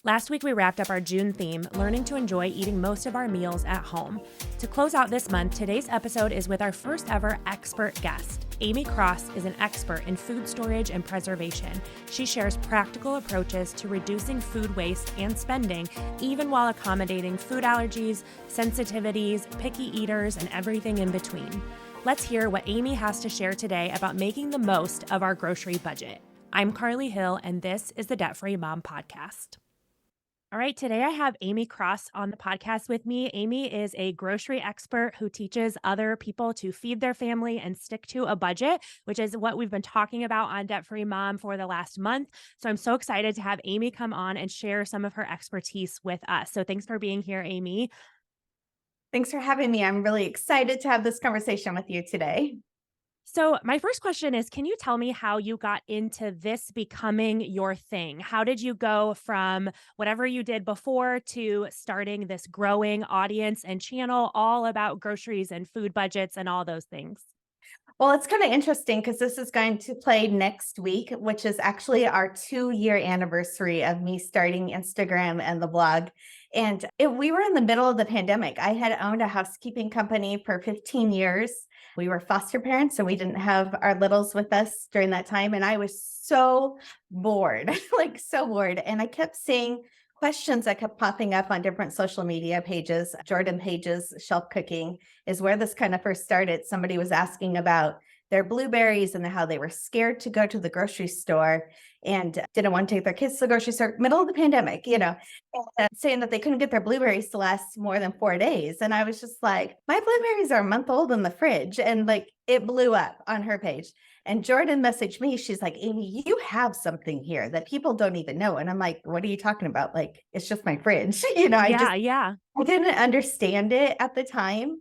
Last week, we wrapped up our June theme, learning to enjoy eating most of our meals at home. To close out this month, today's episode is with our first ever expert guest. Amy Cross is an expert in food storage and preservation. She shares practical approaches to reducing food waste and spending, even while accommodating food allergies, sensitivities, picky eaters, and everything in between. Let's hear what Amy has to share today about making the most of our grocery budget. I'm Carly Hill, and this is the Debt Free Mom Podcast. All right, today I have Amy Cross on the podcast with me. Amy is a grocery expert who teaches other people to feed their family and stick to a budget, which is what we've been talking about on Debt Free Mom for the last month. So I'm so excited to have Amy come on and share some of her expertise with us. So thanks for being here, Amy. Thanks for having me. I'm really excited to have this conversation with you today. So my first question is, can you tell me how you got into this becoming your thing? How did you go from whatever you did before to starting this growing audience and channel all about groceries and food budgets and all those things? Well, it's kind of interesting because this is going to play next week, which is actually our 2-year anniversary of me starting Instagram and the blog. And we were in the middle of the pandemic. I had owned a housekeeping company for 15 years. We were foster parents, so we didn't have our littles with us during that time. And I was so bored, like so bored. And I kept seeing questions that kept popping up on different social media pages. Jordan Page's Shelf Cooking is where this kind of first started. Somebody was asking about their blueberries and how they were scared to go to the grocery store and didn't want to take their kids to the grocery store, middle of the pandemic, saying that they couldn't get their blueberries to last more than 4 days. And I was just like, my blueberries are a month old in the fridge. And like it blew up on her page. And Jordan messaged me. She's like, Amy, you have something here that people don't even know. And I'm like, what are you talking about? Like, it's just my fridge. I didn't understand it at the time.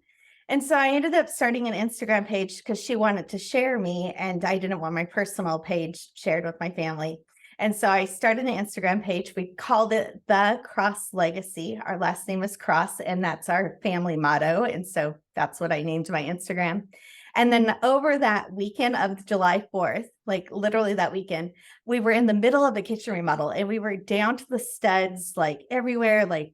And so I ended up starting an Instagram page because she wanted to share me and I didn't want my personal page shared with my family. And so I started an Instagram page. We called it The Cross Legacy. Our last name is Cross, and that's our family motto. And so that's what I named my Instagram. And then over that weekend of July 4th, like literally that weekend, we were in the middle of a kitchen remodel and we were down to the studs, like everywhere, like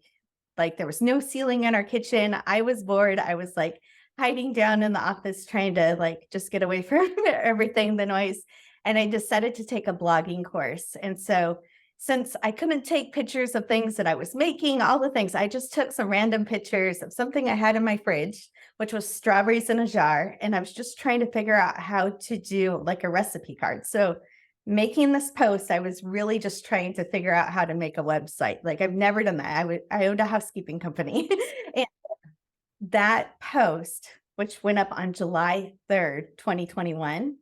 there was no ceiling in our kitchen. I was bored. I was like hiding down in the office trying to like just get away from everything, the noise. And I decided to take a blogging course. And so since I couldn't take pictures of things that I was making, all the things, I just took some random pictures of something I had in my fridge, which was strawberries in a jar. And I was just trying to figure out how to do like a recipe card. So making this post, I was really just trying to figure out how to make a website. Like I've never done that. I owned a housekeeping company. And that post, which went up on July 3rd, 2021,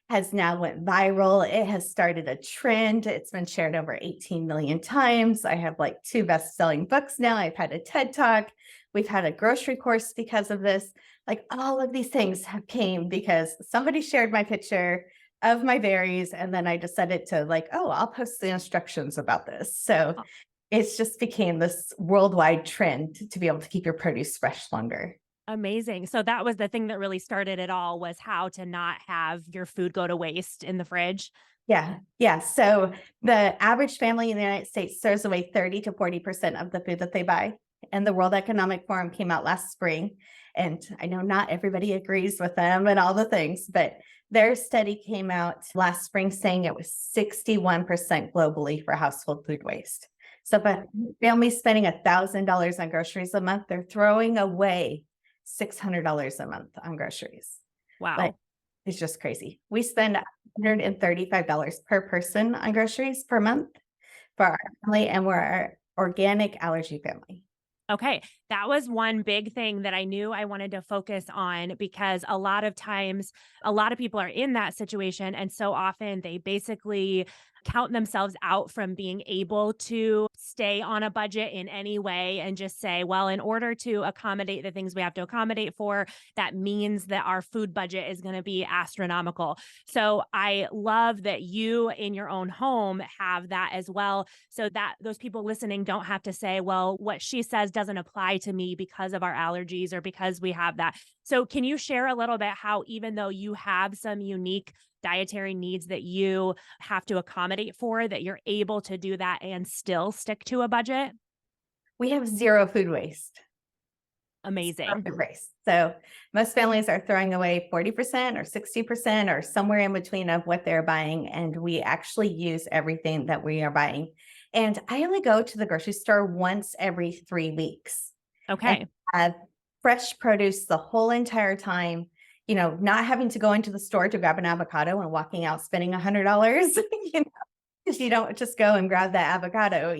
has now went viral. It has started a trend. It's been shared over 18 million times. I have like 2 best-selling books now. I've had a TED Talk. We've had a grocery course because of this. Like all of these things have came because somebody shared my picture of my berries. And then I decided to like, oh, I'll post the instructions about this. So it's just became this worldwide trend to be able to keep your produce fresh longer. Amazing. So that was the thing that really started it all, was how to not have your food go to waste in the fridge. Yeah. Yeah. So the average family in the United States throws away 30 to 40% of the food that they buy. And the World Economic Forum came out last spring. And I know not everybody agrees with them and all the things, but their study came out last spring saying it was 61% globally for household food waste. So if a family's spending $1,000 on groceries a month, they're throwing away $600 a month on groceries. Wow. Like, it's just crazy. We spend $135 per person on groceries per month for our family, and we're our organic allergy family. Okay. That was one big thing that I knew I wanted to focus on, because a lot of times, a lot of people are in that situation. And so often they basically count themselves out from being able to stay on a budget in any way and just say, well, in order to accommodate the things we have to accommodate for, that means that our food budget is going to be astronomical. So I love that you in your own home have that as well, so that those people listening don't have to say, well, what she says doesn't apply to me because of our allergies or because we have that. So, can you share a little bit how, even though you have some unique dietary needs that you have to accommodate for, that you're able to do that and still stick to a budget? We have zero food waste. Zero Amazing. food waste. So most families are throwing away 40% or 60% or somewhere in between of what they're buying. And we actually use everything that we are buying. And I only go to the grocery store once every 3 weeks and Okay. have fresh produce the whole entire time, not having to go into the store to grab an avocado and walking out spending $100, if you don't just go and grab that avocado,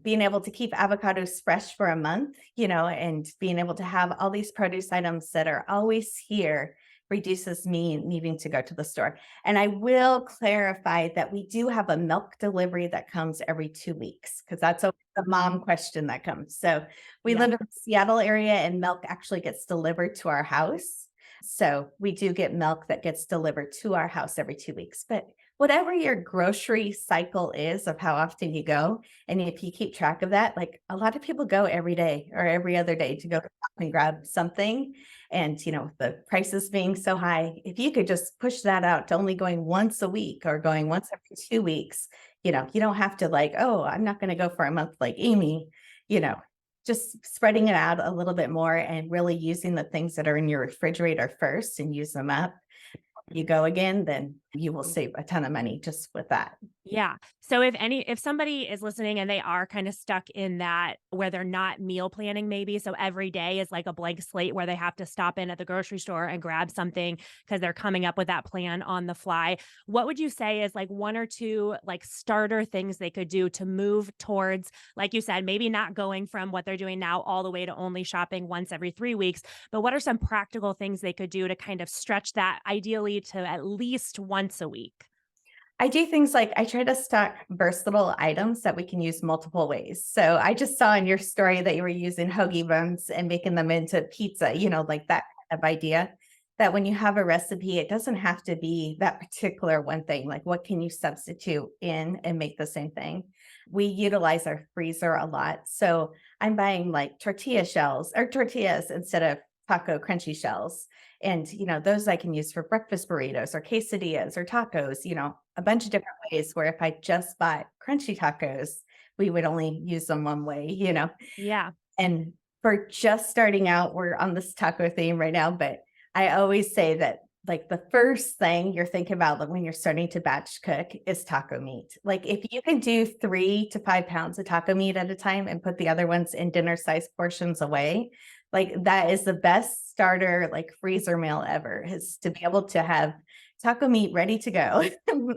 being able to keep avocados fresh for a month, and being able to have all these produce items that are always here reduces me needing to go to the store. And I will clarify that we do have a milk delivery that comes every 2 weeks because that's a the mom question that comes. So we Yeah. live in the Seattle area and milk actually gets delivered to our house. So we do get milk that gets delivered to our house every 2 weeks. But whatever your grocery cycle is of how often you go, and if you keep track of that, like a lot of people go every day or every other day to go and grab something. And, the prices being so high, if you could just push that out to only going once a week or going once every 2 weeks, you don't have to like, oh, I'm not going to go for a month like Amy, you know, just spreading it out a little bit more and really using the things that are in your refrigerator first and use them up. You go again, then you will save a ton of money just with that. Yeah. So if somebody is listening and they are kind of stuck in that where they're not meal planning maybe, so every day is like a blank slate where they have to stop in at the grocery store and grab something because they're coming up with that plan on the fly. What would you say is like one or two like starter things they could do to move towards, like you said, maybe not going from what they're doing now all the way to only shopping once every 3 weeks, but what are some practical things they could do to kind of stretch that ideally to at least once a week? I do things like I try to stock versatile items that we can use multiple ways. So I just saw in your story that you were using hoagie buns and making them into pizza, like that kind of idea. That when you have a recipe, it doesn't have to be that particular one thing. Like, what can you substitute in and make the same thing? We utilize our freezer a lot. So I'm buying like tortilla shells or tortillas instead of taco crunchy shells. And, those I can use for breakfast burritos or quesadillas or tacos, a bunch of different ways where if I just bought crunchy tacos, we would only use them one way. Yeah. And for just starting out, we're on this taco theme right now, but I always say that like the first thing you're thinking about like, when you're starting to batch cook is taco meat. Like if you can do 3 to 5 pounds of taco meat at a time and put the other ones in dinner size portions away, like that is the best starter like freezer meal ever is to be able to have taco meat ready to go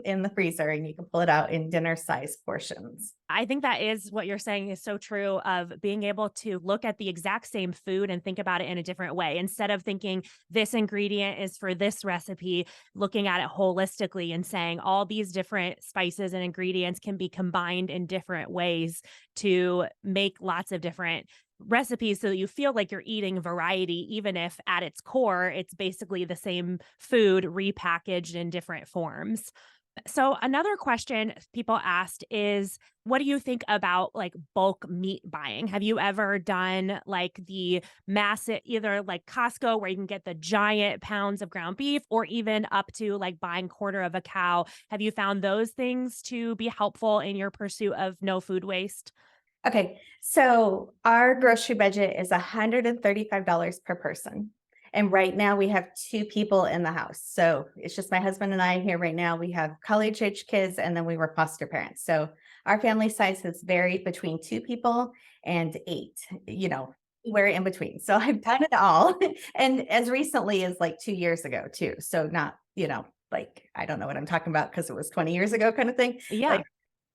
in the freezer and you can pull it out in dinner size portions. I think that is what you're saying is so true of being able to look at the exact same food and think about it in a different way. Instead of thinking this ingredient is for this recipe, looking at it holistically and saying all these different spices and ingredients can be combined in different ways to make lots of different recipes so that you feel like you're eating variety, even if at its core, it's basically the same food repackaged in different forms. So another question people asked is, what do you think about like bulk meat buying? Have you ever done like the massive, either like Costco where you can get the giant pounds of ground beef or even up to like buying quarter of a cow? Have you found those things to be helpful in your pursuit of no food waste? Okay, so our grocery budget is $135 per person. And right now we have 2 people in the house. So it's just my husband and I here right now. We have college age kids and then we were foster parents. So our family size has varied between 2 people and 8, we're in between. So I've done it all. And as recently as like 2 years ago, too. So not, like I don't know what I'm talking about because it was 20 years ago kind of thing. Yeah. Like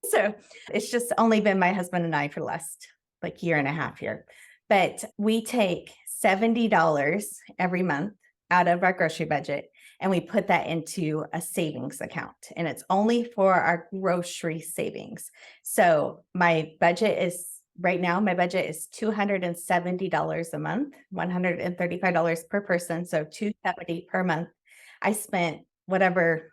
so it's just only been my husband and I for the last like year and a half here. But we take $70 every month out of our grocery budget and we put that into a savings account. And it's only for our grocery savings. So my budget is right now, my budget is $270 a month, $135 per person. So $270 per month. I spent whatever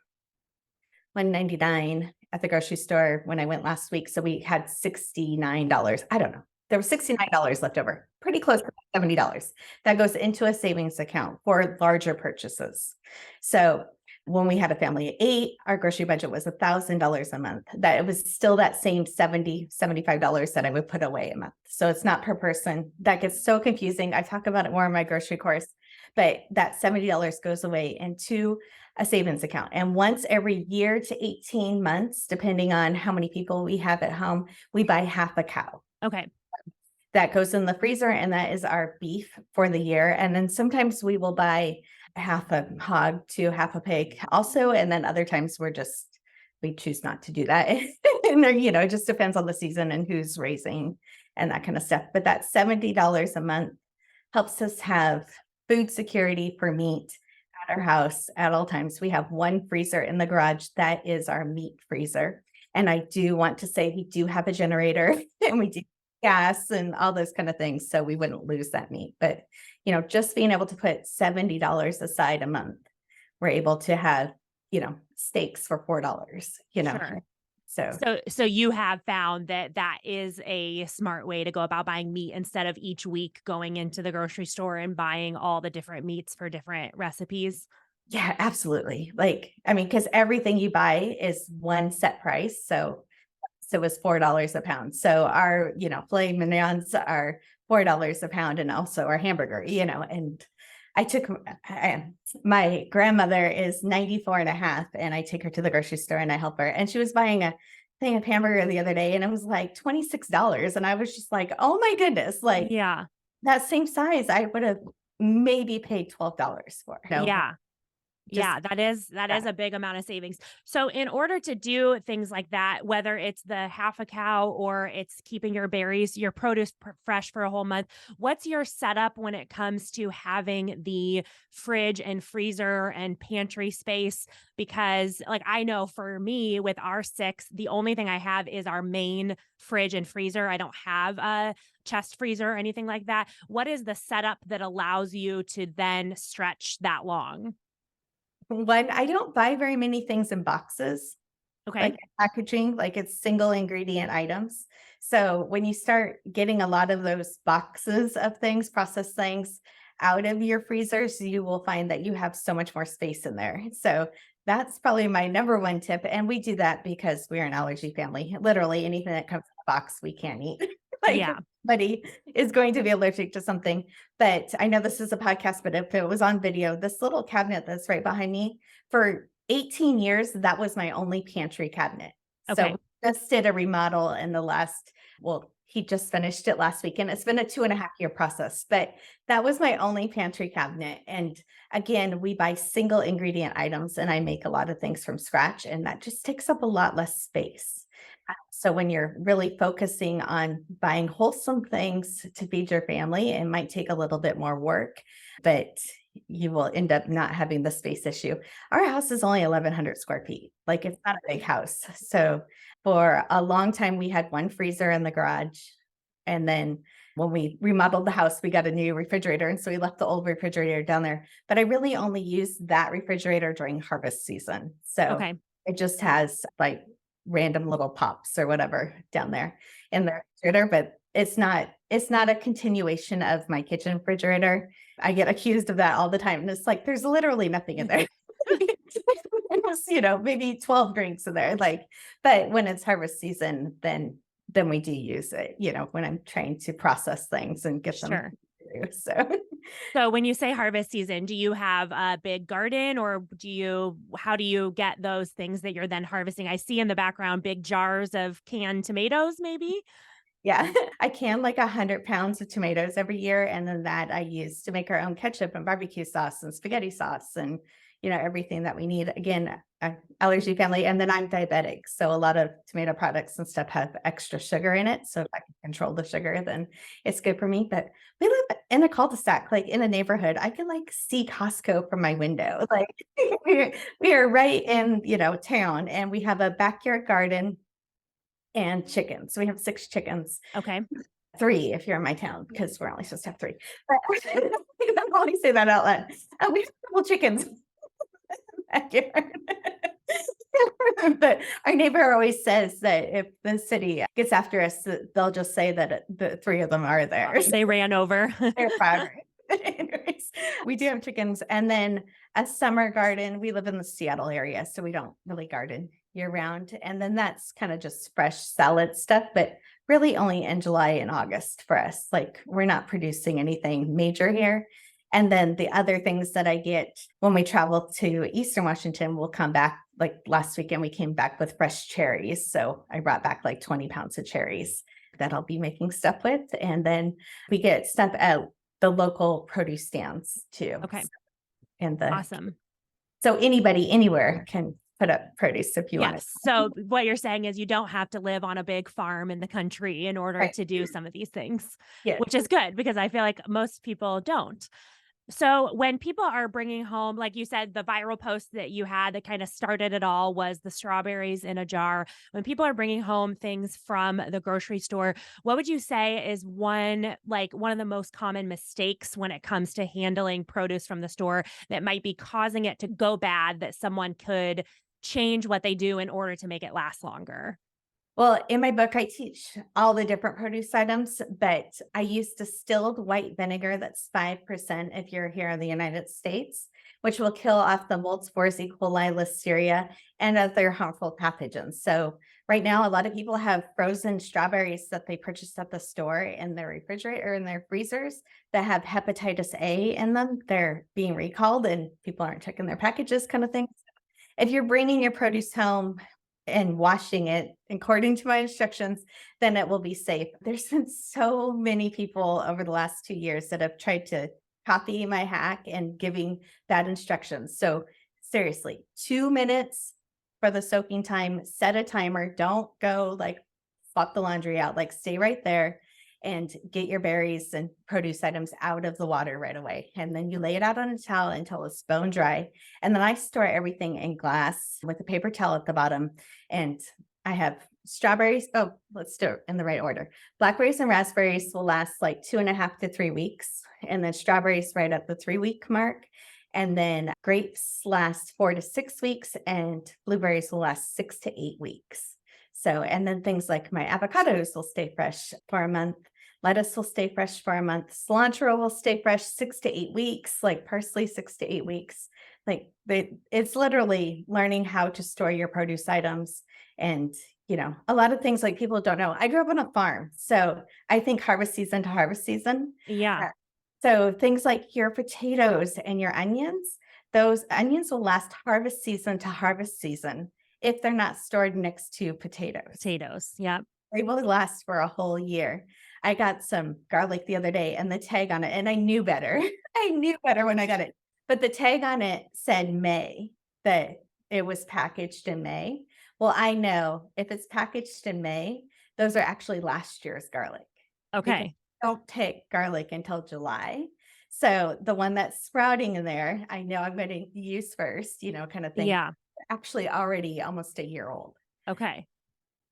199 at the grocery store when I went last week. So we had $69. I don't know. There was $69 left over. Pretty close. $70. That goes into a savings account for larger purchases. So when we had a family of 8, our grocery budget was $1,000 a month. That it was still that same $75 that I would put away a month. So it's not per person. That gets so confusing. I talk about it more in my grocery course, but that $70 goes away into a savings account. And once every year to 18 months, depending on how many people we have at home, we buy half a cow. Okay. That goes in the freezer, and that is our beef for the year. And then sometimes we will buy half a hog to half a pig also. And then other times we choose not to do that. And there, it just depends on the season and who's raising and that kind of stuff. But that $70 a month helps us have food security for meat at our house at all times. We have one freezer in the garage that is our meat freezer. And I do want to say we do have a generator and we do gas and all those kind of things, so we wouldn't lose that meat. But just being able to put $70 aside a month, we're able to have steaks for $4. Sure. So you have found that is a smart way to go about buying meat instead of each week going into the grocery store and buying all the different meats for different recipes. Yeah, absolutely. Because everything you buy is one set price, so it was $4 a pound. So our, filet mignons are $4 a pound, and also our hamburger, and my grandmother is 94 and a half, and I take her to the grocery store and I help her. And she was buying a thing of hamburger the other day, and it was like $26. And I was just like, oh my goodness, Yeah. that same size, I would have maybe paid $12 for. That is a big amount of savings. So in order to do things like that, whether it's the half a cow or it's keeping your berries, your produce fresh for a whole month, what's your setup when it comes to having the fridge and freezer and pantry space? Because I know for me with our 6, the only thing I have is our main fridge and freezer. I don't have a chest freezer or anything like that. What is the setup that allows you to then stretch that long? One, I don't buy very many things in boxes, Okay. packaging, it's single ingredient items. So when you start getting a lot of those boxes of things, processed things out of your freezers, you will find that you have so much more space in there. So that's probably my number one tip. And we do that because we're an allergy family. Literally anything that comes in a box, we can't eat. Yeah. Everybody is going to be allergic to something. But I know this is a podcast, but if it was on video, this little cabinet that's right behind me, for 18 years, that was my only pantry cabinet. Okay. So we just did a remodel in he just finished it last week, and it's been a 2.5-year process, but that was my only pantry cabinet. And again, we buy single ingredient items, and I make a lot of things from scratch, and that just takes up a lot less space. So when you're really focusing on buying wholesome things to feed your family, it might take a little bit more work, but you will end up not having the space issue. Our house is only 1,100 square feet. It's not a big house. So for a long time, we had one freezer in the garage. And then when we remodeled the house, we got a new refrigerator. And so we left the old refrigerator down there. But I really only use that refrigerator during harvest season. So it just has random little pops or whatever down there in the refrigerator, but it's not a continuation of my kitchen refrigerator. I get accused of that all the time. And it's there's literally nothing in there. It's, maybe 12 drinks in there. But when it's harvest season, then we do use it, when I'm trying to process things and get them. Sure. So So when you say harvest season, do you have a big garden, or how do you get those things that you're then harvesting? I see in the background big jars of canned tomatoes, maybe? Yeah, I can 100 pounds of tomatoes every year. And then that I use to make our own ketchup and barbecue sauce and spaghetti sauce and, everything that we need. Again, allergy family. And then I'm diabetic. So a lot of tomato products and stuff have extra sugar in it. So if I can control the sugar, then it's good for me. But we live in a cul-de-sac, in a neighborhood. I can see Costco from my window. We are right in, town, and we have a backyard garden and chickens. So we have 6 chickens. Okay. 3 if you're in my town, because we're only supposed to have 3. But I don't always say that out loud. We have a couple chickens in the backyard. But our neighbor always says that if the city gets after us, they'll just say that the three of them are theirs. They ran over. They're proud. Anyways, we do have chickens. And then a summer garden. We live in the Seattle area, so we don't really garden year round. And then that's kind of just fresh salad stuff, but really only in July and August for us. Like we're not producing anything major here. And then the other things that I get when we travel to Eastern Washington, we'll come back. Like last weekend, we came back with fresh cherries. So I brought back like 20 pounds of cherries that I'll be making stuff with. And then we get stuff at the local produce stands too. Okay. And Awesome. so anybody anywhere can put up produce if you want it. Yes. So what you're saying is you don't have to live on a big farm in the country in order Right. to do some of these things, Yeah. which is good because I feel like most people don't. So when people are bringing home, like you said, the viral post that you had that kind of started it all was the strawberries in a jar. When people are bringing home things from the grocery store, what would you say is one of the most common mistakes when it comes to handling produce from the store that might be causing it to go bad that someone could change what they do in order to make it last longer? Well, in my book, I teach all the different produce items, but I use distilled white vinegar that's 5% if you're here in the United States, which will kill off the mold spores, E. coli, Listeria, and other harmful pathogens. So right now, a lot of people have frozen strawberries that they purchased at the store in their refrigerator or in their freezers that have hepatitis A in them. They're being recalled and people aren't checking their packages kind of thing. If you're bringing your produce home and washing it according to my instructions, then it will be safe. There's been so many people over the last 2 years that have tried to copy my hack and giving bad instructions. So seriously, 2 minutes for the soaking time, set a timer. Don't go like swap the laundry out, like stay right there and get your berries and produce items out of the water right away. And then you lay it out on a towel until it's bone dry. And then I store everything in glass with a paper towel at the bottom. And I have strawberries. Oh, let's do it in the right order. Blackberries and raspberries will last like 2.5 to 3 weeks. And then strawberries right at the 3-week mark. And then grapes last 4 to 6 weeks and blueberries will last 6 to 8 weeks. So, and then things like my avocados will stay fresh for a month. Lettuce will stay fresh for a month. Cilantro will stay fresh 6 to 8 weeks, like parsley, 6 to 8 weeks. Like it's literally learning how to store your produce items. And, a lot of things like people don't know. I grew up on a farm. So I think harvest season to harvest season. Yeah. So things like your potatoes and your onions, those onions will last harvest season to harvest season if they're not stored next to potatoes. Potatoes. Yeah. They will last for a whole year. I got some garlic the other day and the tag on it, and I knew better. I knew better when I got it. But the tag on it said May, that it was packaged in May. Well, I know if it's packaged in May, those are actually last year's garlic. Okay. Don't take garlic until July. So the one that's sprouting in there, I know I'm going to use first, kind of thing. Yeah. Actually already almost a year old Okay.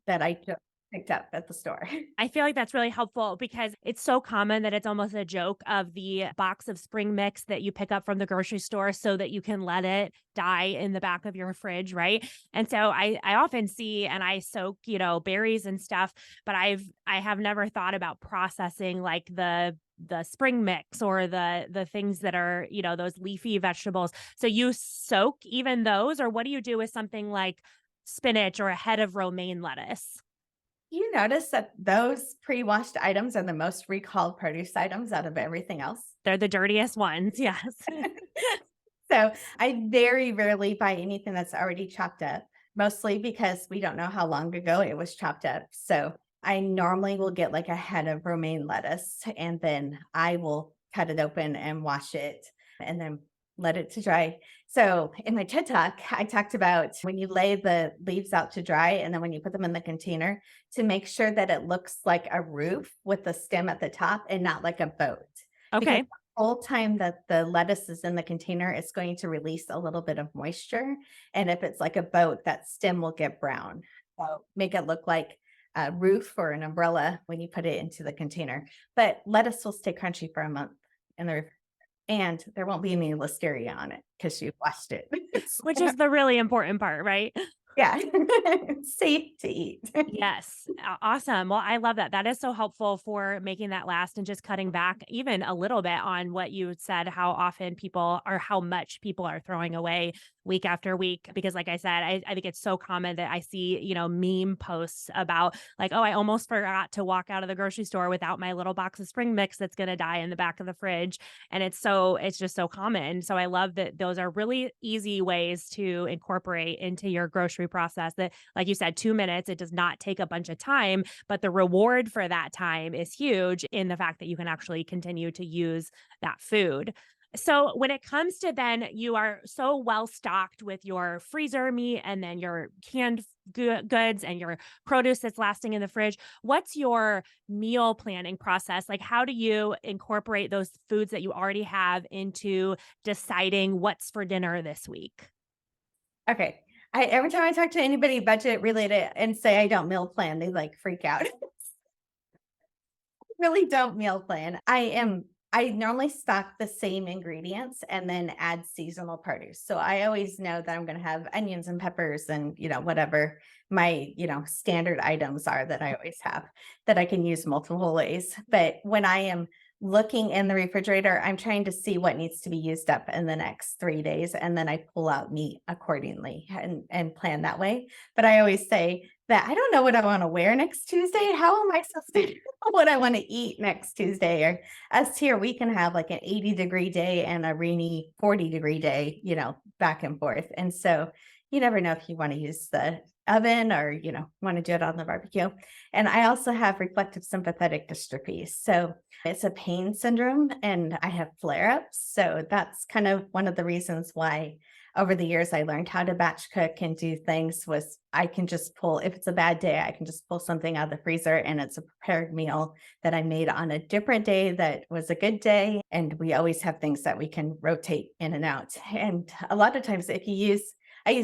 that I just picked up at the store. I feel like that's really helpful because it's so common that it's almost a joke of the box of spring mix that you pick up from the grocery store so that you can let it die in the back of your fridge, right? And so I often see and I soak, berries and stuff, but I have never thought about processing like the spring mix or the things that are, those leafy vegetables. So you soak even those, or what do you do with something like spinach or a head of romaine lettuce? You notice that those pre-washed items are the most recalled produce items out of everything else. They're the dirtiest ones. Yes. So I very rarely buy anything that's already chopped up, mostly because we don't know how long ago it was chopped up. So I normally will get like a head of romaine lettuce and then I will cut it open and wash it and then let it to dry. So in my TED Talk, I talked about when you lay the leaves out to dry and then when you put them in the container to make sure that it looks like a roof with the stem at the top and not like a boat. Okay. Because the whole time that the lettuce is in the container, it's going to release a little bit of moisture. And if it's like a boat, that stem will get brown. So make it look like a roof or an umbrella when you put it into the container. But lettuce will stay crunchy for a month in the refrigerator. And there won't be any listeria on it because you washed it. Which is the really important part, right? Yeah. Safe to eat. Yes. Awesome. Well, I love that. That is so helpful for making that last and just cutting back even a little bit on what you said, how often people or how much people are throwing away week after week. Because, like I said, I think it's so common that I see, meme posts about like, oh, I almost forgot to walk out of the grocery store without my little box of spring mix that's going to die in the back of the fridge. And it's just so common. So I love that those are really easy ways to incorporate into your grocery process that, like you said, 2 minutes, it does not take a bunch of time, but the reward for that time is huge in the fact that you can actually continue to use that food. So when it comes to then you are so well stocked with your freezer meat and then your canned goods and your produce that's lasting in the fridge, what's your meal planning process? Like, how do you incorporate those foods that you already have into deciding what's for dinner this week? Okay. Every time I talk to anybody budget related and say I don't meal plan, they like freak out. Really don't meal plan. I normally stock the same ingredients and then add seasonal produce. So I always know that I'm going to have onions and peppers and, whatever my, standard items are that I always have that I can use multiple ways. But when I am looking in the refrigerator, I'm trying to see what needs to be used up in the next 3 days. And then I pull out meat accordingly and plan that way. But I always say that I don't know what I want to wear next Tuesday. How am I supposed to know what I want to eat next Tuesday? Or us here, we can have like an 80-degree day and a rainy 40-degree day, back and forth. And so you never know if you want to use the oven or, want to do it on the barbecue. And I also have reflective sympathetic dystrophy. So it's a pain syndrome and I have flare ups. So that's kind of one of the reasons why over the years I learned how to batch cook and do things was I can just pull, if it's a bad day, I can just pull something out of the freezer and it's a prepared meal that I made on a different day that was a good day. And we always have things that we can rotate in and out. And a lot of times I use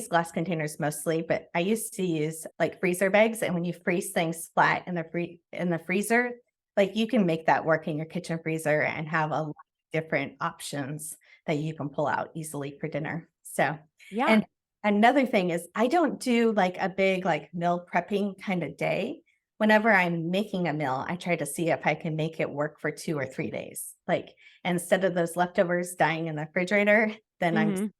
glass containers mostly, but I used to use like freezer bags. And when you freeze things flat in the freezer, like you can make that work in your kitchen freezer and have a lot of different options that you can pull out easily for dinner. So, Yeah. and another thing is I don't do like a big like meal prepping kind of day. Whenever I'm making a meal, I try to see if I can make it work for 2 or 3 days. Like instead of those leftovers dying in the refrigerator, then I'm Mhm.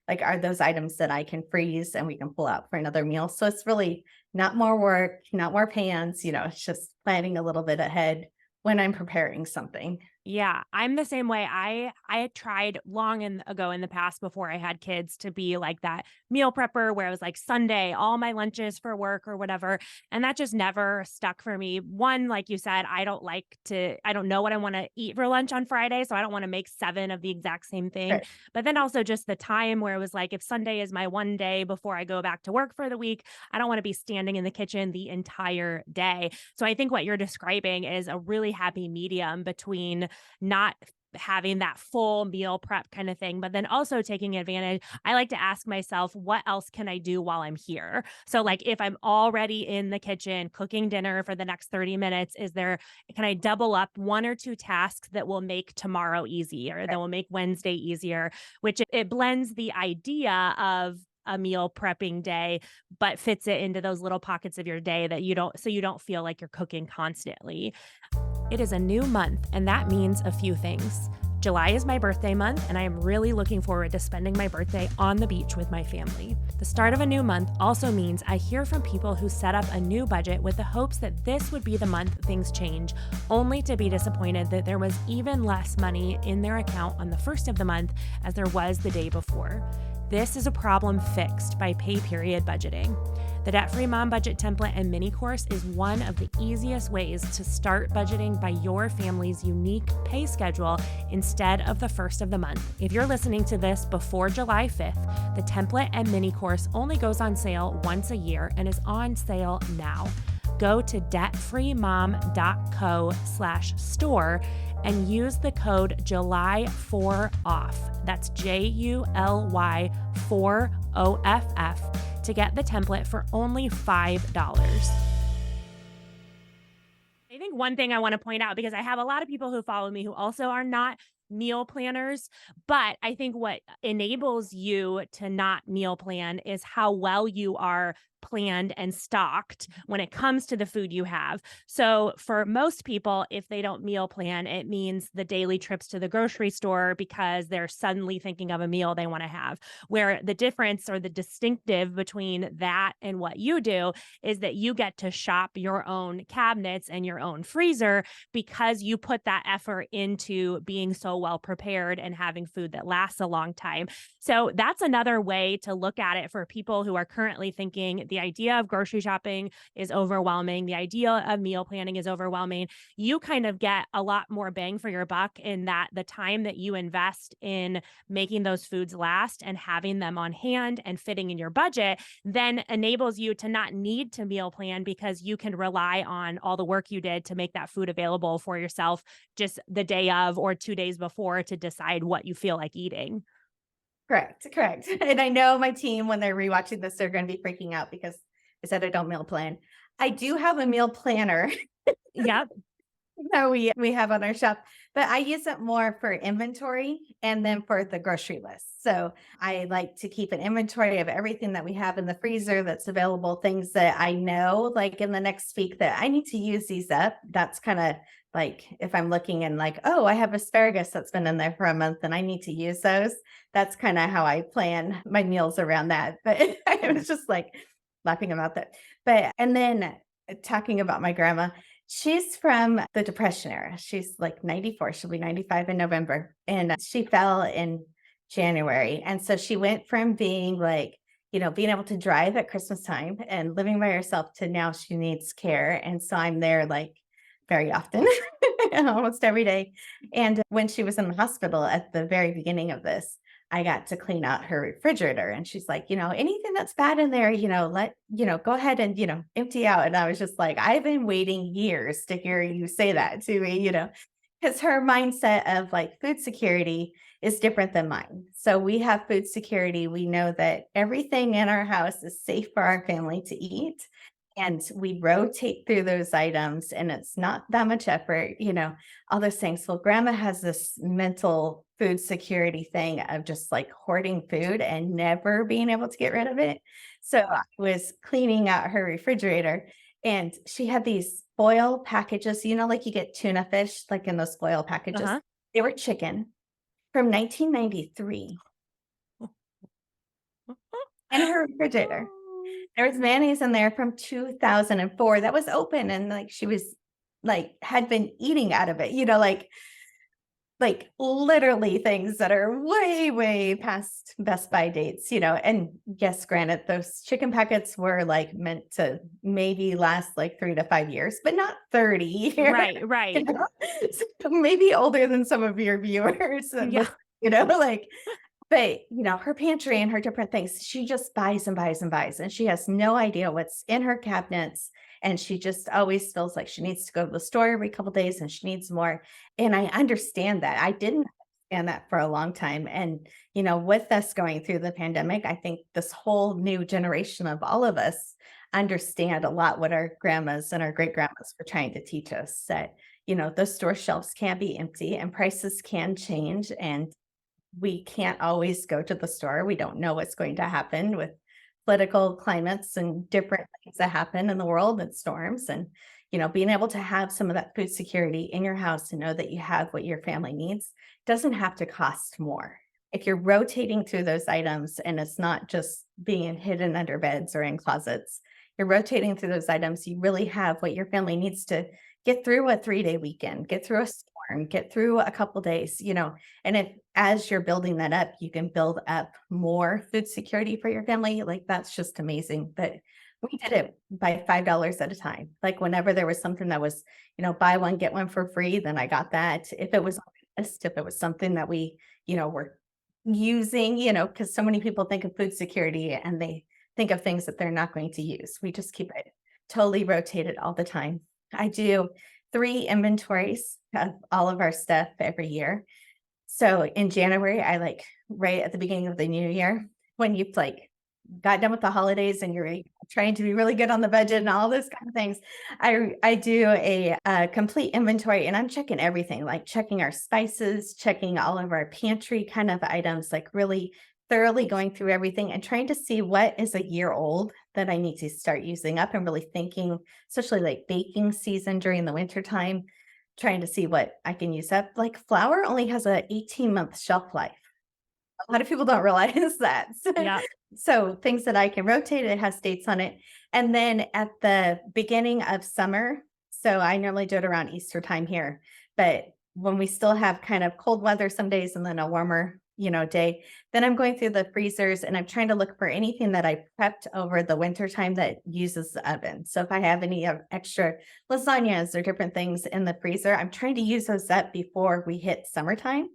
like, are those items that I can freeze and we can pull out for another meal? So it's really not more work, not more pans, it's just planning a little bit ahead when I'm preparing something. Yeah, I'm the same way. I tried ago in the past before I had kids to be like that meal prepper where it was like Sunday, all my lunches for work or whatever, and that just never stuck for me. One, like you said, I don't know what I want to eat for lunch on Friday, so I don't want to make 7 of the exact same thing. Sure. But then also just the time where it was like if Sunday is my one day before I go back to work for the week, I don't want to be standing in the kitchen the entire day. So I think what you're describing is a really happy medium between not having that full meal prep kind of thing, but then also taking advantage. I like to ask myself, what else can I do while I'm here? So, like, if I'm already in the kitchen cooking dinner for the next 30 minutes, can I double up 1 or 2 tasks that will make tomorrow easier, that will make Wednesday easier, which it blends the idea of a meal prepping day, but fits it into those little pockets of your day that you don't feel like you're cooking constantly. It is a new month, and that means a few things. July is my birthday month, and I am really looking forward to spending my birthday on the beach with my family. The start of a new month also means I hear from people who set up a new budget with the hopes that this would be the month things change, only to be disappointed that there was even less money in their account on the first of the month as there was the day before. This is a problem fixed by pay period budgeting. The Debt-Free Mom Budget Template and mini course is one of the easiest ways to start budgeting by your family's unique pay schedule instead of the first of the month. If you're listening to this before July 5th, the template and mini course only goes on sale once a year and is on sale now. Go to debtfreemom.co/store and use the code July4OFF. That's JULY 4OFF to get the template for only $5. I think one thing I want to point out, because I have a lot of people who follow me who also are not meal planners, but I think what enables you to not meal plan is how well you are planned and stocked when it comes to the food you have. So for most people, if they don't meal plan, it means the daily trips to the grocery store because they're suddenly thinking of a meal they want to have. Where the difference or the distinctive between that and what you do is that you get to shop your own cabinets and your own freezer because you put that effort into being so well prepared and having food that lasts a long time. So that's another way to look at it for people who are currently thinking the idea of grocery shopping is overwhelming, the idea of meal planning is overwhelming. You kind of get a lot more bang for your buck in that the time that you invest in making those foods last and having them on hand and fitting in your budget then enables you to not need to meal plan because you can rely on all the work you did to make that food available for yourself just the day of or 2 days before to decide what you feel like eating. Correct, correct. And I know my team, when they're rewatching this, they're going to be freaking out because I said I don't meal plan. I do have a meal planner Yep. that we have on our shop, but I use it more for inventory and then for the grocery list. So I like to keep an inventory of everything that we have in the freezer that's available, things that I know like in the next week that I need to use these up. That's kind of like if I'm looking and like, oh, I have asparagus that's been in there for a month and I need to use those. That's kind of how I plan my meals around that. But I was just like laughing about that. But and then talking about my grandma, she's from the Depression era. She's like 94. She'll be 95 in November. And she fell in January. And so she went from being like, being able to drive at Christmas time and living by herself to now she needs care. And so I'm there like very often, almost every day. And when she was in the hospital at the very beginning of this, I got to clean out her refrigerator. And she's like, anything that's bad in there, go ahead and, empty out. And I was just like, I've been waiting years to hear you say that to me, because her mindset of like food security is different than mine. So we have food security. We know that everything in our house is safe for our family to eat. And we rotate through those items and it's not that much effort, all those things. Well, grandma has this mental food security thing of just like hoarding food and never being able to get rid of it. So I was cleaning out her refrigerator and she had these foil packages, like you get tuna fish, like in those foil packages. Uh-huh. They were chicken from 1993 in her refrigerator. There was mayonnaise in there from 2004 that was open and like she was like had been eating out of it, like literally things that are way, way past best by dates, and yes, granted, those chicken packets were like meant to maybe last like 3 to 5 years, but not 30 years. Right. So maybe older than some of your viewers. Yeah. Like, but her pantry and her different things, she just buys and buys and buys, and she has no idea what's in her cabinets. And she just always feels like she needs to go to the store every couple of days and she needs more. And I understand that. I didn't understand that for a long time. And, with us going through the pandemic, I think this whole new generation of all of us understand a lot what our grandmas and our great grandmas were trying to teach us, that, those store shelves can be empty and prices can change. And we can't always go to the store. We don't know what's going to happen with political climates and different things that happen in the world and storms. And, being able to have some of that food security in your house and know that you have what your family needs doesn't have to cost more. If you're rotating through those items and it's not just being hidden under beds or in closets, you're rotating through those items, you really have what your family needs to get through a 3-day weekend, get through a storm, get through a couple days, and if as you're building that up, you can build up more food security for your family. Like that's just amazing. But we did it by $5 at a time. Like whenever there was something that was, buy one, get one for free, then I got that. If it was on the list, if it was something that we, were using, because so many people think of food security and they think of things that they're not going to use. We just keep it totally rotated all the time. I do 3 inventories of all of our stuff every year. So in January, I like right at the beginning of the new year, when you've like got done with the holidays and you're trying to be really good on the budget and all those kind of things, I do a complete inventory and I'm checking everything, like checking our spices, checking all of our pantry kind of items, like really thoroughly going through everything and trying to see what is a year old that I need to start using up and really thinking, especially like baking season during the winter time, trying to see what I can use up. Like flour only has a 18-month shelf life. A lot of people don't realize that. Yeah. So things that I can rotate, it has dates on it. And then at the beginning of summer, so I normally do it around Easter time here, but when we still have kind of cold weather some days and then a warmer, day, then I'm going through the freezers and I'm trying to look for anything that I prepped over the winter time that uses the oven. So if I have any extra lasagnas or different things in the freezer, I'm trying to use those up before we hit summertime.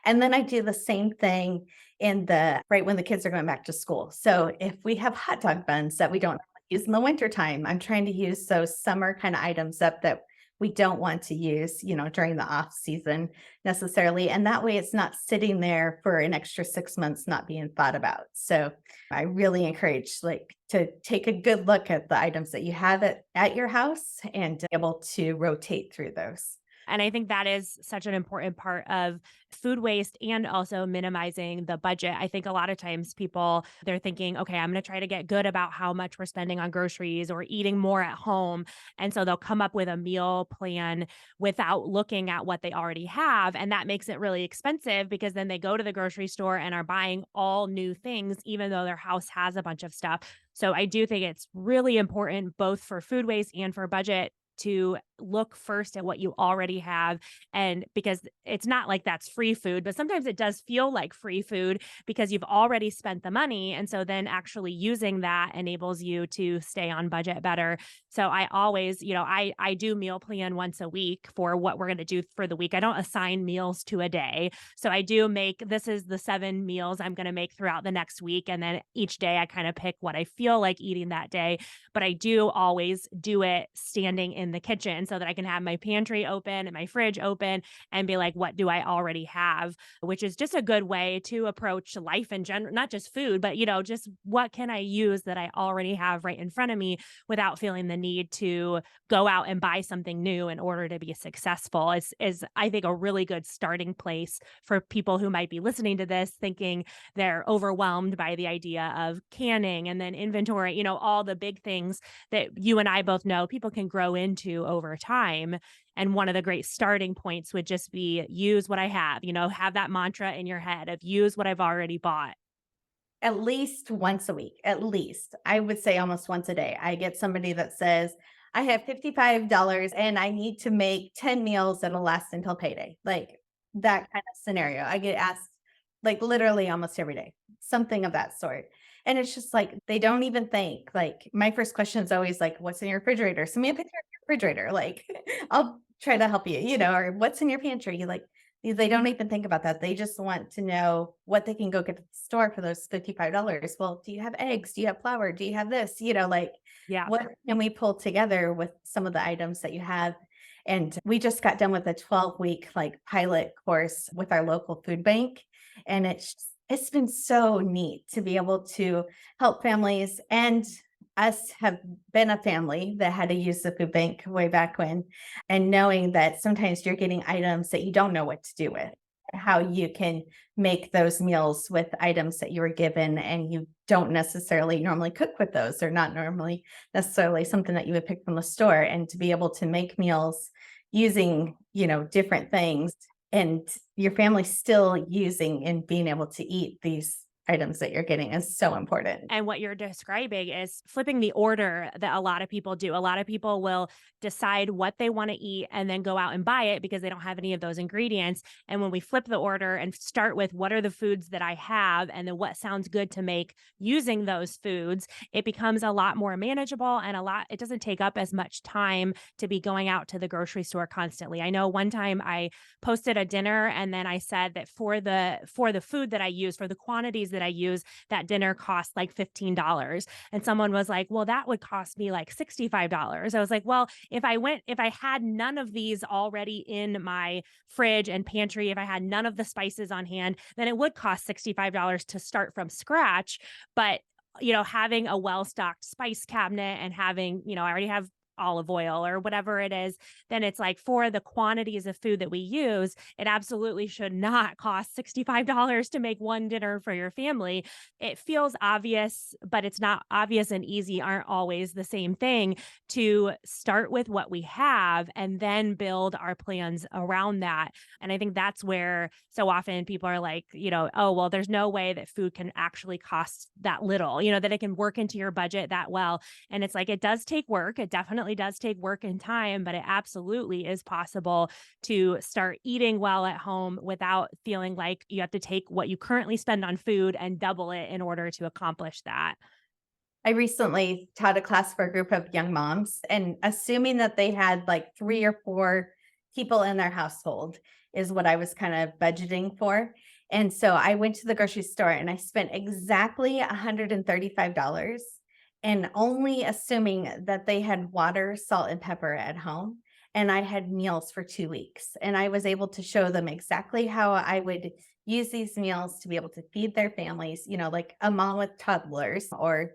And then I do the same thing in the right when the kids are going back to school. So if we have hot dog buns that we don't use in the winter time, I'm trying to use those summer kind of items up that we don't want to use, during the off season necessarily. And that way it's not sitting there for an extra 6 months not being thought about. So I really encourage like to take a good look at the items that you have at your house and be able to rotate through those. And I think that is such an important part of food waste and also minimizing the budget. I think a lot of times people, they're thinking, okay, I'm going to try to get good about how much we're spending on groceries or eating more at home. And so they'll come up with a meal plan without looking at what they already have. And that makes it really expensive because then they go to the grocery store and are buying all new things, even though their house has a bunch of stuff. So I do think it's really important both for food waste and for budget to look first at what you already have. And because it's not like that's free food, but sometimes it does feel like free food because you've already spent the money. And so then actually using that enables you to stay on budget better. So I always, I do meal plan once a week for what we're going to do for the week. I don't assign meals to a day. So I do make, this is the 7 meals I'm going to make throughout the next week. And then each day I kind of pick what I feel like eating that day. But I do always do it standing in the kitchen so that I can have my pantry open and my fridge open and be like, what do I already have? Which is just a good way to approach life in general, not just food, but just what can I use that I already have right in front of me without feeling the need to go out and buy something new in order to be successful is I think a really good starting place for people who might be listening to this thinking they're overwhelmed by the idea of canning and then inventory, all the big things that you and I both know people can grow into over time. And one of the great starting points would just be use what I have, have that mantra in your head of use what I've already bought. At least once a week, at least. I would say almost once a day. I get somebody that says, I have $55 and I need to make 10 meals that'll last until payday. Like that kind of scenario. I get asked like literally almost every day, something of that sort. And it's just like they don't even think. Like my first question is always like, what's in your refrigerator? Send me a picture of your refrigerator. Like I'll try to help you, or what's in your pantry? Like they don't even think about that. They just want to know what they can go get at the store for those $55. Well, do you have eggs? Do you have flour? Do you have this? Like Yeah. what can we pull together with some of the items that you have? And we just got done with a 12-week like pilot course with our local food bank. And it's been so neat to be able to help families and us have been a family that had to use the food bank way back when, and knowing that sometimes you're getting items that you don't know what to do with, how you can make those meals with items that you were given and you don't necessarily normally cook with those. They're not normally necessarily something that you would pick from the store, and to be able to make meals using, different things and your family still using and being able to eat these items that you're getting is so important. And what you're describing is flipping the order that a lot of people do. A lot of people will decide what they want to eat and then go out and buy it because they don't have any of those ingredients. And when we flip the order and start with what are the foods that I have and then what sounds good to make using those foods, it becomes a lot more manageable and it doesn't take up as much time to be going out to the grocery store constantly. I know one time I posted a dinner and then I said that for the food that I use, for the quantities that I use, that dinner cost like $15. And someone was like, well, that would cost me like $65. I was like, well, if I had none of these already in my fridge and pantry, if I had none of the spices on hand, then it would cost $65 to start from scratch. But having a well-stocked spice cabinet and having, I already have olive oil or whatever it is, then it's like for the quantities of food that we use, it absolutely should not cost $65 to make one dinner for your family. It feels obvious, but it's not obvious, and easy aren't always the same thing. To start with what we have and then build our plans around that. And I think that's where so often people are like, oh, well, there's no way that food can actually cost that little, that it can work into your budget that well. And it's like, it does take work. It definitely does take work and time, but it absolutely is possible to start eating well at home without feeling like you have to take what you currently spend on food and double it in order to accomplish that. I recently taught a class for a group of young moms, and assuming that they had like 3 or 4 people in their household is what I was kind of budgeting for. And so I went to the grocery store and I spent exactly $135, and only assuming that they had water, salt, and pepper at home. And I had meals for 2 weeks. And I was able to show them exactly how I would use these meals to be able to feed their families, like a mom with toddlers or,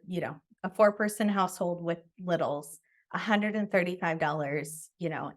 a 4-person household with littles, $135,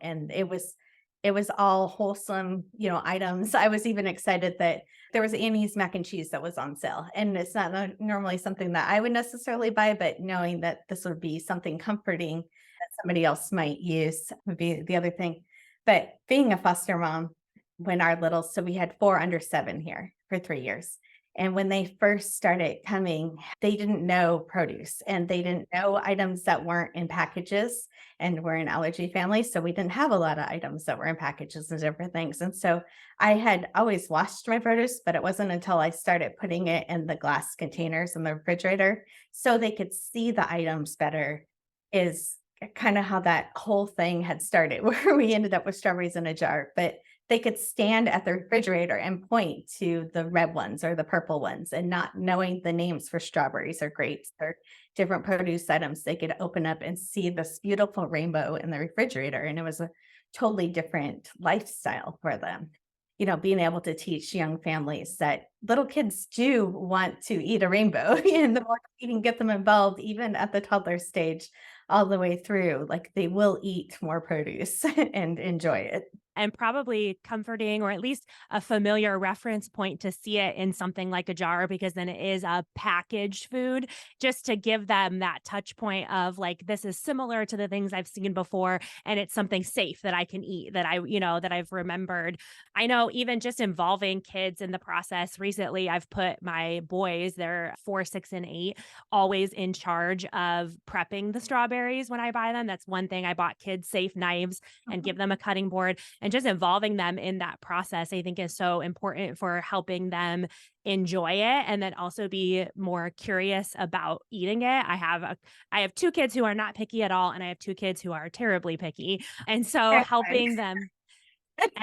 and it was all wholesome, items. I was even excited that there was Annie's mac and cheese that was on sale. And it's not normally something that I would necessarily buy, but knowing that this would be something comforting that somebody else might use would be the other thing. But being a foster mom, when our little, so we had 4 under 7 here for 3 years. And when they first started coming, they didn't know produce and they didn't know items that weren't in packages, and we're an allergy family. So we didn't have a lot of items that were in packages and different things. And so I had always washed my produce, but it wasn't until I started putting it in the glass containers in the refrigerator so they could see the items better, is kind of how that whole thing had started, where we ended up with strawberries in a jar. But they could stand at the refrigerator and point to the red ones or the purple ones, and not knowing the names for strawberries or grapes or different produce items, they could open up and see this beautiful rainbow in the refrigerator. And it was a totally different lifestyle for them. Being able to teach young families that little kids do want to eat a rainbow, and the more you can get them involved, even at the toddler stage, all the way through, like they will eat more produce and enjoy it. And probably comforting, or at least a familiar reference point to see it in something like a jar, because then it is a packaged food, just to give them that touch point of like, this is similar to the things I've seen before. And it's something safe that I can eat, that that I've remembered. I know even just involving kids in the process recently, I've put my boys, they're 4, 6, and 8, always in charge of prepping the strawberries when I buy them. That's one thing. I bought kids safe knives and give them a cutting board, and just involving them in that process, I think, is so important for helping them enjoy it and then also be more curious about eating it. I have 2 kids who are not picky at all, and I have 2 kids who are terribly picky. And so helping them,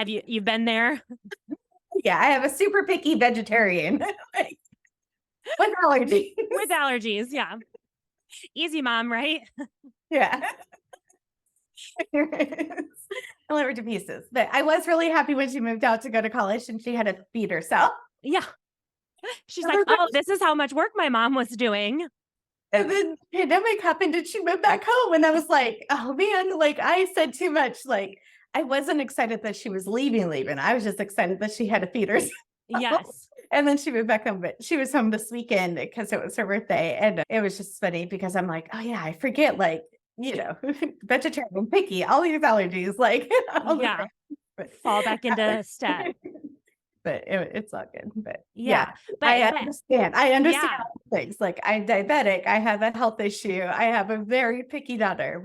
you've been there? Yeah, I have a super picky vegetarian like, with allergy. With allergies, yeah. Easy mom, right? Yeah. I love her to pieces. But I was really happy when she moved out to go to college and she had to feed herself. Yeah. She's like, "Oh, this is how much work my mom was doing." And then the pandemic happened and she moved back home. And I was like, oh man, like I said too much. Like I wasn't excited that she was leaving. I was just excited that she had to feed herself. Yes. And then she moved back home, but she was home this weekend because it was her birthday. And it was just funny because I'm like, oh yeah, I forget, like, vegetarian, picky, all these allergies, like, Yeah. Fall back into step. But it's all good. But Yeah. yeah, But I understand. I understand yeah. things. Like I'm diabetic. I have a health issue. I have a very picky daughter.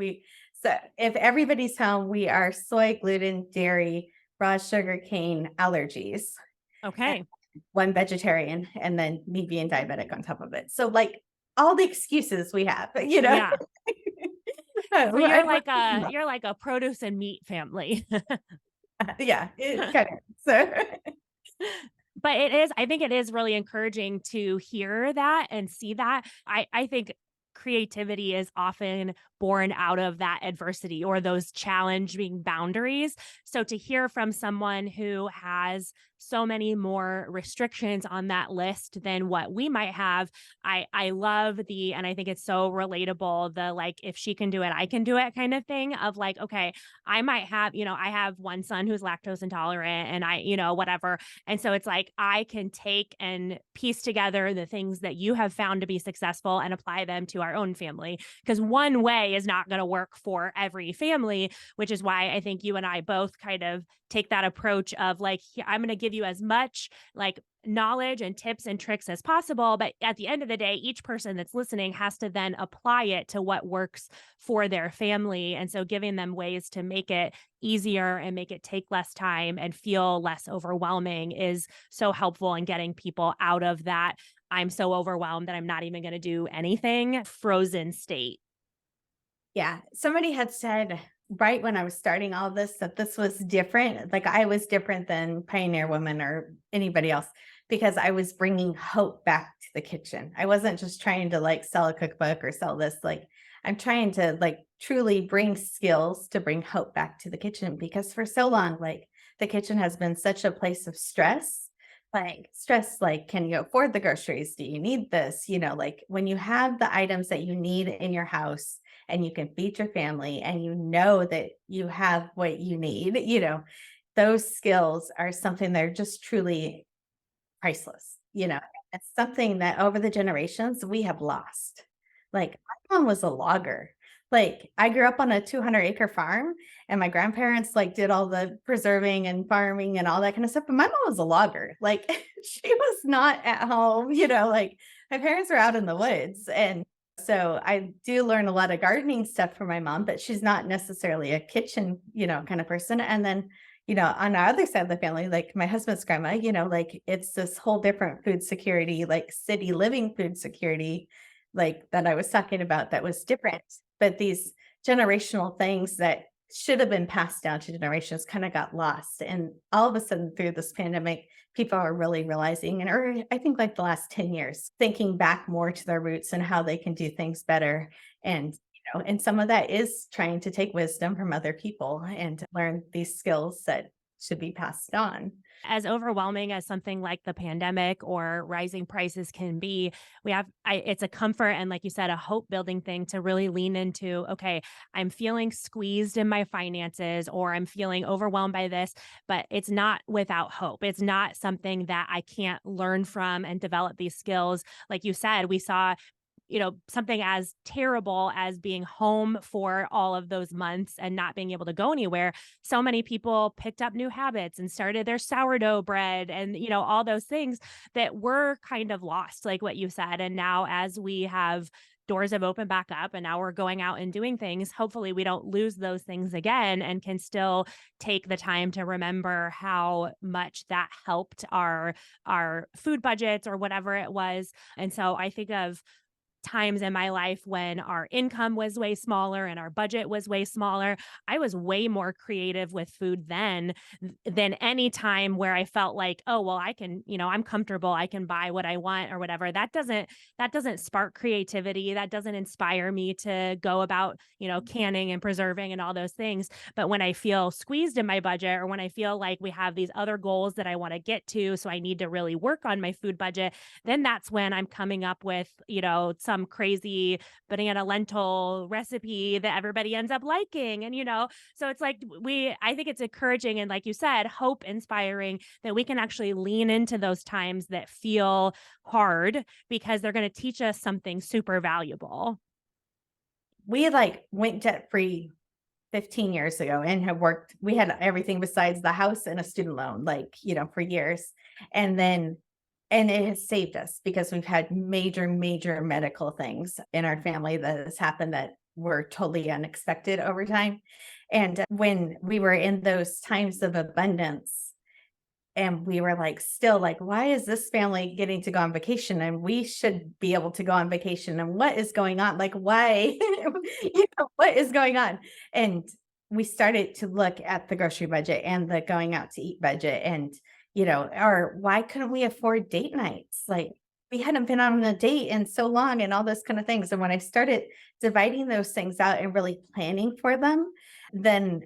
So if everybody's home, we are soy, gluten, dairy, raw sugar cane allergies. Okay. One vegetarian, and then me being diabetic on top of it. So like all the excuses we have, Yeah. So I you're like a produce and meat family. yeah, it kind of so But I think it is really encouraging to hear that and see that. I think creativity is often born out of that adversity or those challenging boundaries. So to hear from someone who has so many more restrictions on that list than what we might have. I love the, and I think it's so relatable, the like, if she can do it, I can do it kind of thing of like, okay, I might have, I have one son who's lactose intolerant and whatever. And so it's like I can take and piece together the things that you have found to be successful and apply them to our own family. Because one way is not going to work for every family, which is why I think you and I both kind of take that approach of like, I'm going to give you as much like knowledge and tips and tricks as possible. But at the end of the day, each person that's listening has to then apply it to what works for their family. And so giving them ways to make it easier and make it take less time and feel less overwhelming is so helpful in getting people out of that I'm so overwhelmed that I'm not even going to do anything frozen state. Yeah. Somebody had said right when I was starting all this that this was different. Like I was different than Pioneer Woman or anybody else because I was bringing hope back to the kitchen. I wasn't just trying to like sell a cookbook or sell this. Like I'm trying to like truly bring skills to bring hope back to the kitchen because for so long, like the kitchen has been such a place of stress. Like stress, like, can you afford the groceries? Do you need this? Like when you have the items that you need in your house and you can feed your family and you know that you have what you need, those skills are something that are just truly priceless. It's something that over the generations we have lost. Like my mom was a logger. Like I grew up on a 200-acre farm and my grandparents like did all the preserving and farming and all that kind of stuff. But my mom was a logger. Like she was not at home, like my parents were out in the woods. And so I do learn a lot of gardening stuff from my mom, but she's not necessarily a kitchen, kind of person. And then on the other side of the family, like my husband's grandma, like it's this whole different food security, like city living food security, like that I was talking about that was different. But these generational things that should have been passed down to generations kind of got lost. And all of a sudden through this pandemic, people are really realizing, or I think like the last 10 years, thinking back more to their roots and how they can do things better. And some of that is trying to take wisdom from other people and learn these skills that should be passed on. As overwhelming as something like the pandemic or rising prices can be, it's a comfort and, like you said, a hope building thing to really lean into. Okay, I'm feeling squeezed in my finances or I'm feeling overwhelmed by this, but it's not without hope. It's not something that I can't learn from and develop these skills. Like you said, we saw something as terrible as being home for all of those months and not being able to go anywhere. So many people picked up new habits and started their sourdough bread and, all those things that were kind of lost, like what you said. And now, as we have doors have opened back up and now we're going out and doing things, hopefully we don't lose those things again and can still take the time to remember how much that helped our food budgets or whatever it was. And so I think of times in my life when our income was way smaller and our budget was way smaller. I was way more creative with food then than any time where I felt like, oh, well, I can, I'm comfortable. I can buy what I want or whatever. That doesn't spark creativity. That doesn't inspire me to go about, canning and preserving and all those things. But when I feel squeezed in my budget or when I feel like we have these other goals that I want to get to, so I need to really work on my food budget, then that's when I'm coming up with, some crazy banana lentil recipe that everybody ends up liking. And, so it's like I think it's encouraging and, like you said, hope inspiring that we can actually lean into those times that feel hard because they're going to teach us something super valuable. We like went debt free 15 years ago and have worked, we had everything besides the house and a student loan, like, for years. And it has saved us because we've had major, major medical things in our family that has happened that were totally unexpected over time. And when we were in those times of abundance, and we were like, still like, why is this family getting to go on vacation? And we should be able to go on vacation. And what is going on? Like, why? What is going on? And we started to look at the grocery budget and the going out to eat budget and, or why couldn't we afford date nights? Like we hadn't been on a date in so long and all those kind of things. And when I started dividing those things out and really planning for them, then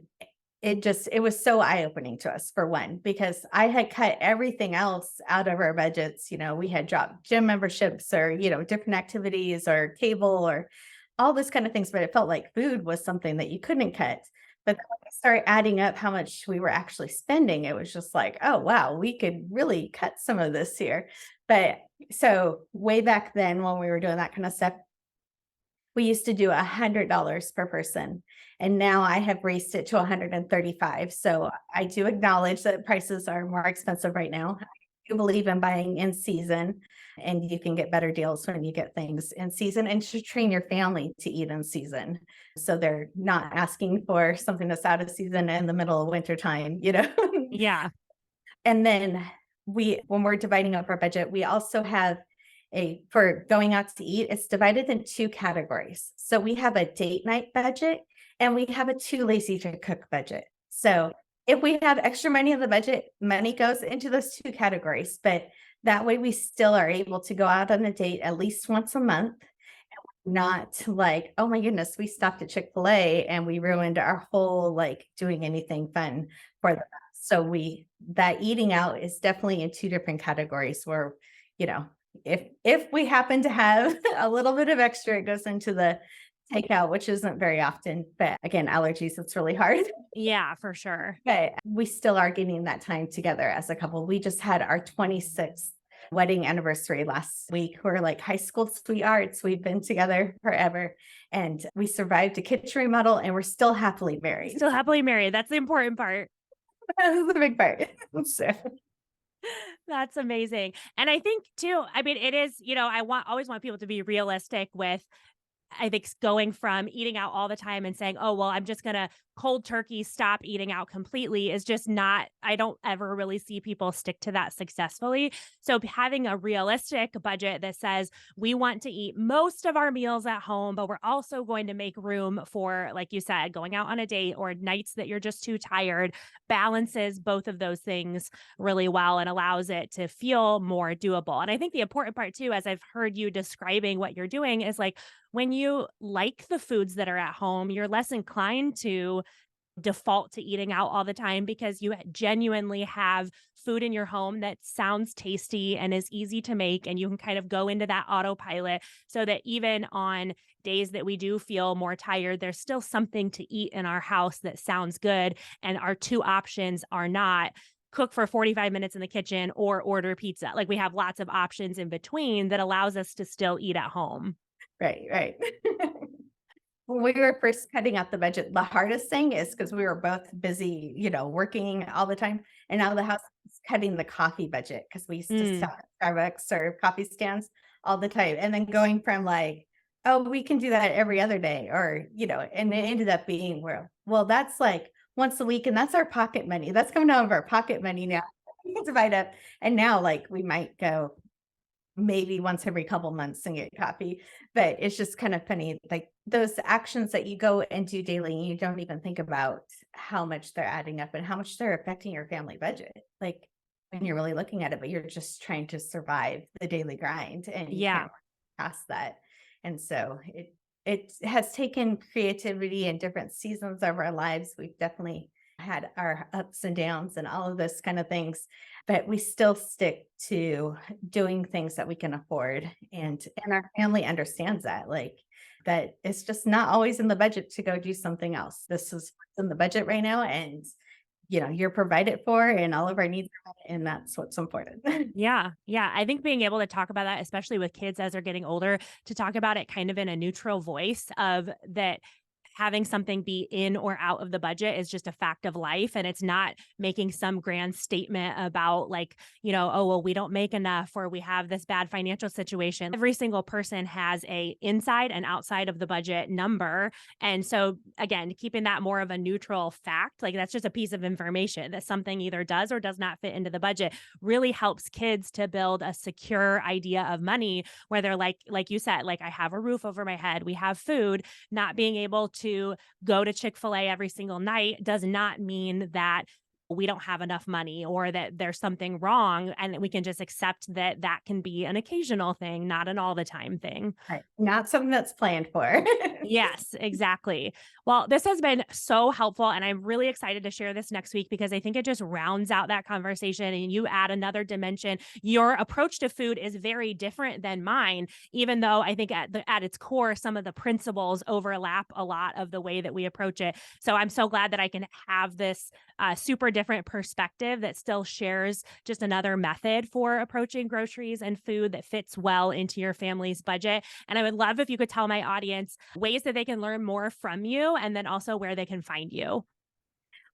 it was so eye-opening to us for one, because I had cut everything else out of our budgets. We had dropped gym memberships or, different activities or cable or all this kind of things, but it felt like food was something that you couldn't cut. But then when I started adding up how much we were actually spending, it was just like, oh wow, we could really cut some of this here. But so way back then when we were doing that kind of stuff, we used to do $100 per person, and now I have raised it to 135. So I do acknowledge that prices are more expensive right now. I do believe in buying in season, and you can get better deals when you get things in season, and to train your family to eat in season. So they're not asking for something that's out of season in the middle of winter time. Yeah. And then when we're dividing up our budget, we also have for going out to eat, it's divided in two categories. So we have a date night budget and we have a too lazy to cook budget. So if we have extra money in the budget, money goes into those two categories. But that way we still are able to go out on a date at least once a month, not like, oh my goodness, we stopped at Chick-fil-A and we ruined our whole like doing anything fun for them. So that eating out is definitely in two different categories where, you know, if we happen to have a little bit of extra, it goes into the takeout, which isn't very often. But again, allergies, it's really hard. Yeah, for sure. But we still are getting that time together as a couple. We just had our 26th wedding anniversary last week. We're like high school sweethearts. We've been together forever, and we survived a kitchen remodel, and we're still happily married. Still happily married. That's the important part. That's the big part. So, That's amazing. And I think too, I mean, it is, always want people to be realistic with, I think, going from eating out all the time and saying, oh, well, I'm just going to cold turkey stop eating out completely is just not, I don't ever really see people stick to that successfully. So having a realistic budget that says we want to eat most of our meals at home, but we're also going to make room for, like you said, going out on a date or nights that you're just too tired, balances both of those things really well and allows it to feel more doable. And I think the important part too, as I've heard you describing what you're doing, is like, when you like the foods that are at home, you're less inclined to default to eating out all the time because you genuinely have food in your home that sounds tasty and is easy to make. And you can kind of go into that autopilot so that even on days that we do feel more tired, there's still something to eat in our house that sounds good. And our two options are not cook for 45 minutes in the kitchen or order pizza. Like, we have lots of options in between that allows us to still eat at home. right. When we were first cutting out the budget, the hardest thing is because we were both busy, working all the time. And now the house is cutting the coffee budget because we used to Mm. stop at Starbucks or coffee stands all the time. And then going from like, oh, we can do that every other day, or, and it ended up being well, that's like once a week. And that's our pocket money. That's coming out of our pocket money now. We can divide up. And now like we might go maybe once every couple months and get coffee. But it's just kind of funny, like those actions that you go and do daily, and you don't even think about how much they're adding up and how much they're affecting your family budget. Like when you're really looking at it, but you're just trying to survive the daily grind and you Yeah. can't pass that. And so it has taken creativity in different seasons of our lives. We've definitely had our ups and downs and all of those kind of things, but we still stick to doing things that we can afford, and our family understands that, like that it's just not always in the budget to go do something else. This is what's in the budget right now, and you're provided for, and all of our needs are met, and that's what's important. Yeah. Yeah. I think being able to talk about that, especially with kids as they're getting older, to talk about it kind of in a neutral voice of that having something be in or out of the budget is just a fact of life. And it's not making some grand statement about like, oh, well, we don't make enough or we have this bad financial situation. Every single person has a inside and outside of the budget number. And so again, keeping that more of a neutral fact, like that's just a piece of information that something either does or does not fit into the budget, really helps kids to build a secure idea of money where they're like you said, like I have a roof over my head, we have food. Not being able to go to Chick-fil-A every single night does not mean that we don't have enough money or that there's something wrong, and that we can just accept that that can be an occasional thing, not an all the time thing. Right. Not something that's planned for. Yes, exactly. Well, this has been so helpful, and I'm really excited to share this next week because I think it just rounds out that conversation and you add another dimension. Your approach to food is very different than mine, even though I think at its core, some of the principles overlap a lot of the way that we approach it. So I'm so glad that I can have this super different perspective that still shares just another method for approaching groceries and food that fits well into your family's budget. And I would love if you could tell my audience ways that they can learn more from you and then also where they can find you.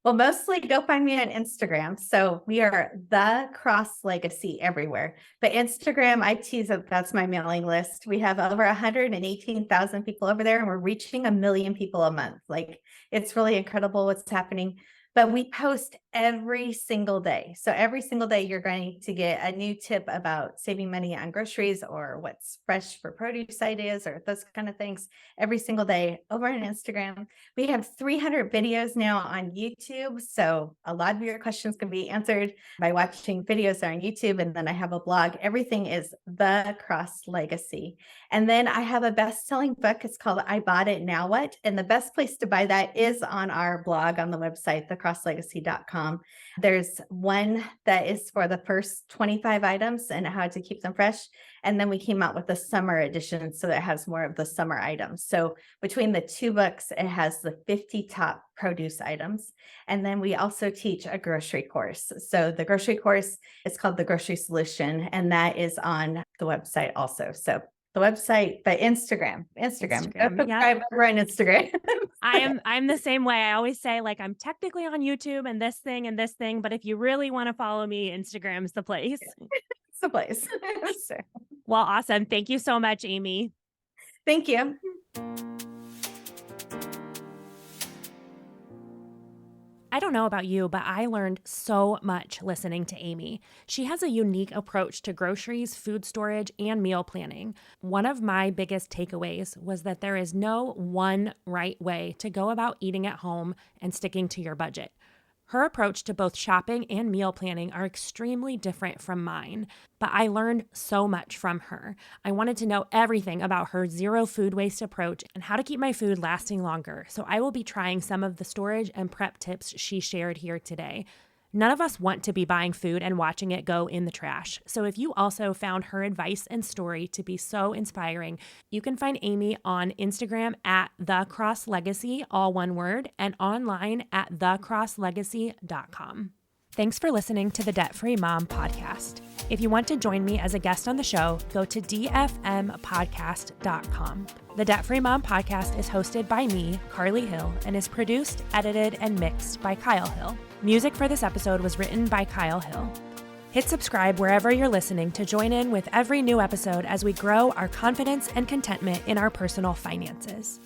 Well, mostly go find me on Instagram. So we are the Cross Legacy everywhere. But Instagram, I tease that that's my mailing list. We have over 118,000 people over there, and we're reaching 1 million people a month. Like, it's really incredible what's happening. But we post every single day. So every single day, you're going to get a new tip about saving money on groceries or what's fresh for produce ideas or those kind of things every single day over on Instagram. We have 300 videos now on YouTube. So a lot of your questions can be answered by watching videos on YouTube. And then I have a blog. Everything is The Cross Legacy. And then I have a best-selling book. It's called I Bought It, Now What? And the best place to buy that is on our blog on the website, thecrosslegacy.com. There's one that is for the first 25 items and how to keep them fresh. And then we came out with the summer edition, so that has more of the summer items. So between the two books, it has the 50 top produce items. And then we also teach a grocery course. So the grocery course is called The Grocery Solution, and that is on the website also. So the website, but Instagram. Go subscribe over on Instagram. I'm the same way. I always say, like, I'm technically on YouTube and this thing, but if you really want to follow me, Instagram's the place. It's the place. Well, awesome. Thank you so much, Amy. Thank you. I don't know about you, but I learned so much listening to Amy. She has a unique approach to groceries, food storage, and meal planning. One of my biggest takeaways was that there is no one right way to go about eating at home and sticking to your budget. Her approach to both shopping and meal planning are extremely different from mine, but I learned so much from her. I wanted to know everything about her zero food waste approach and how to keep my food lasting longer, so I will be trying some of the storage and prep tips she shared here today. None of us want to be buying food and watching it go in the trash. So if you also found her advice and story to be so inspiring, you can find Amy on Instagram at thecrosslegacy, all one word, and online at thecrosslegacy.com. Thanks for listening to the Debt Free Mom podcast. If you want to join me as a guest on the show, go to dfmpodcast.com. The Debt Free Mom podcast is hosted by me, Carly Hill, and is produced, edited, and mixed by Kyle Hill. Music for this episode was written by Kyle Hill. Hit subscribe wherever you're listening to join in with every new episode as we grow our confidence and contentment in our personal finances.